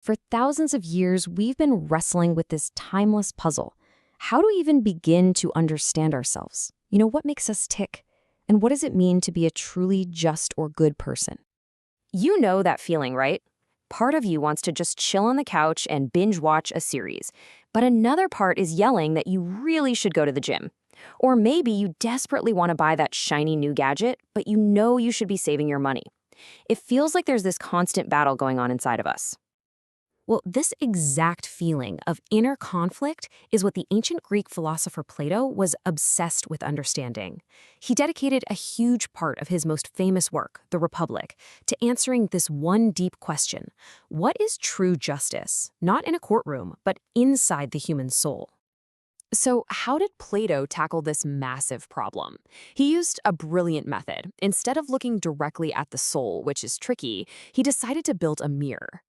For thousands of years, we've been wrestling with this timeless puzzle. How do we even begin to understand ourselves? What makes us tick? And what does it mean to be a truly just or good person? You know that feeling, right? Part of you wants to just chill on the couch and binge watch a series, but another part is yelling that you really should go to the gym. Or maybe you desperately want to buy that shiny new gadget, but you know you should be saving your money. It feels like there's this constant battle going on inside of us. Well, this exact feeling of inner conflict is what the ancient Greek philosopher Plato was obsessed with understanding. He dedicated a huge part of his most famous work, The Republic, to answering this one deep question: what is true justice? Not in a courtroom, but inside the human soul. So, how did Plato tackle this massive problem? He used a brilliant method. Instead of looking directly at the soul, which is tricky, he decided to build a mirror.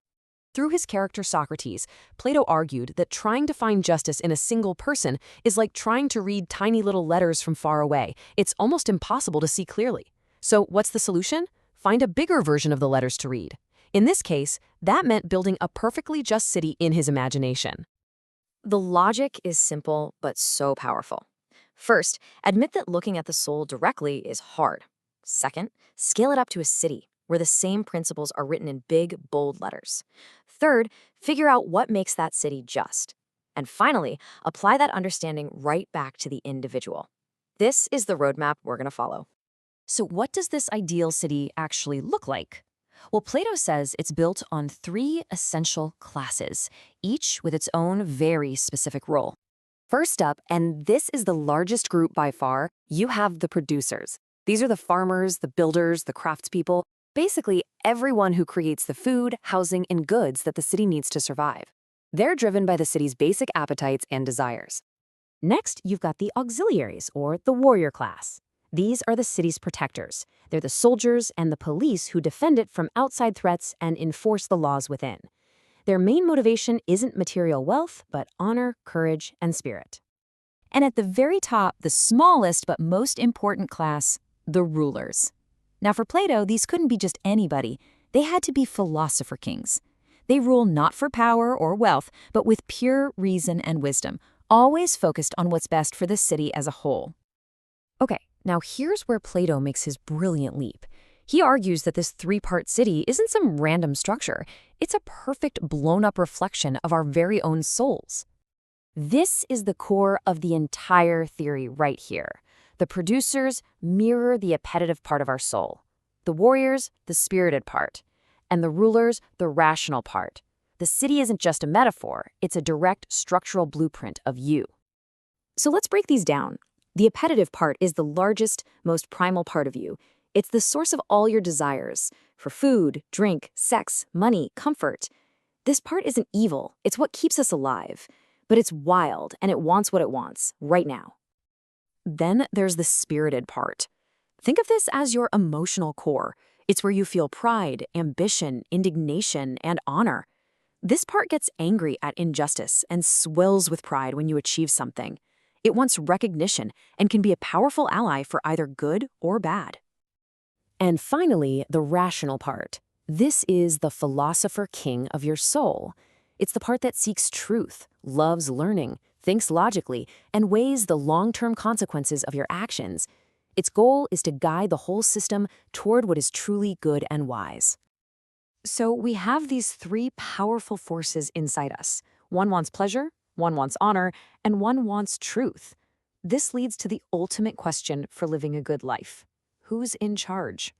Through his character Socrates, Plato argued that trying to find justice in a single person is like trying to read tiny little letters from far away. It's almost impossible to see clearly. So what's the solution? Find a bigger version of the letters to read. In this case, that meant building a perfectly just city in his imagination. The logic is simple, but so powerful. First, admit that looking at the soul directly is hard. Second, scale it up to a city, where the same principles are written in big, bold letters. Third, figure out what makes that city just. And finally, apply that understanding right back to the individual. This is the roadmap we're going to follow. So what does this ideal city actually look like? Well, Plato says it's built on three essential classes, each with its own very specific role. First up, and this is the largest group by far, you have the producers. These are the farmers, the builders, the craftspeople, basically everyone who creates the food, housing, and goods that the city needs to survive. They're driven by the city's basic appetites and desires. Next, you've got the auxiliaries, or the warrior class. These are the city's protectors. They're the soldiers and the police who defend it from outside threats and enforce the laws within. Their main motivation isn't material wealth, but honor, courage, and spirit. And at the very top, the smallest but most important class, the rulers. Now for Plato, these couldn't be just anybody. They had to be philosopher kings. They rule not for power or wealth, but with pure reason and wisdom, always focused on what's best for the city as a whole. Okay, now here's where Plato makes his brilliant leap. He argues that this three-part city isn't some random structure. It's a perfect blown-up reflection of our very own souls. This is the core of the entire theory right here. The producers mirror the appetitive part of our soul, the warriors, the spirited part, and the rulers, the rational part. The city isn't just a metaphor, it's a direct structural blueprint of you. So let's break these down. The appetitive part is the largest, most primal part of you. It's the source of all your desires for food, drink, sex, money, comfort. This part isn't evil, it's what keeps us alive, but it's wild and it wants what it wants right now. Then there's the spirited part. Think of this as your emotional core. It's where you feel pride, ambition, indignation, and honor. This part gets angry at injustice and swells with pride when you achieve something. It wants recognition and can be a powerful ally for either good or bad. And finally, the rational part. This is the philosopher king of your soul. It's the part that seeks truth, loves learning, thinks logically, and weighs the long-term consequences of your actions. Its goal is to guide the whole system toward what is truly good and wise. So we have these three powerful forces inside us. One wants pleasure, one wants honor, and one wants truth. This leads to the ultimate question for living a good life. Who's in charge?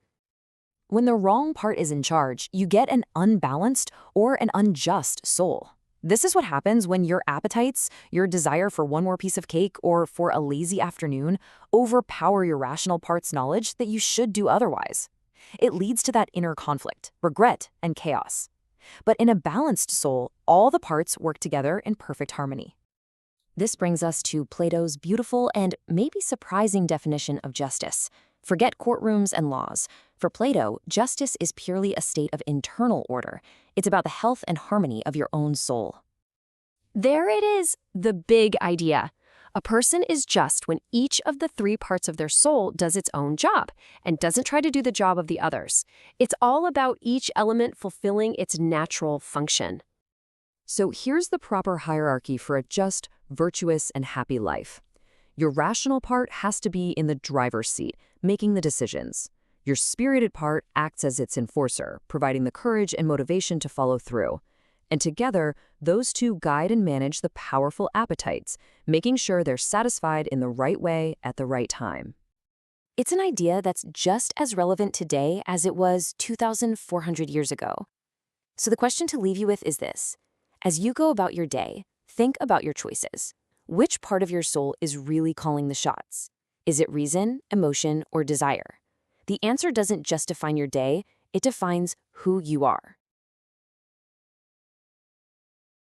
When the wrong part is in charge, you get an unbalanced or an unjust soul. This is what happens when your appetites, your desire for one more piece of cake or for a lazy afternoon, overpower your rational part's knowledge that you should do otherwise. It leads to that inner conflict, regret, and chaos. But in a balanced soul, all the parts work together in perfect harmony. This brings us to Plato's beautiful and maybe surprising definition of justice. Forget courtrooms and laws. For Plato, justice is purely a state of internal order. It's about the health and harmony of your own soul. There it is, the big idea. A person is just when each of the three parts of their soul does its own job and doesn't try to do the job of the others. It's all about each element fulfilling its natural function. So here's the proper hierarchy for a just, virtuous, and happy life. Your rational part has to be in the driver's seat, making the decisions. Your spirited part acts as its enforcer, providing the courage and motivation to follow through. And together, those two guide and manage the powerful appetites, making sure they're satisfied in the right way at the right time. It's an idea that's just as relevant today as it was 2,400 years ago. So the question to leave you with is this. As you go about your day, think about your choices. Which part of your soul is really calling the shots? Is it reason, emotion, or desire? The answer doesn't just define your day, it defines who you are.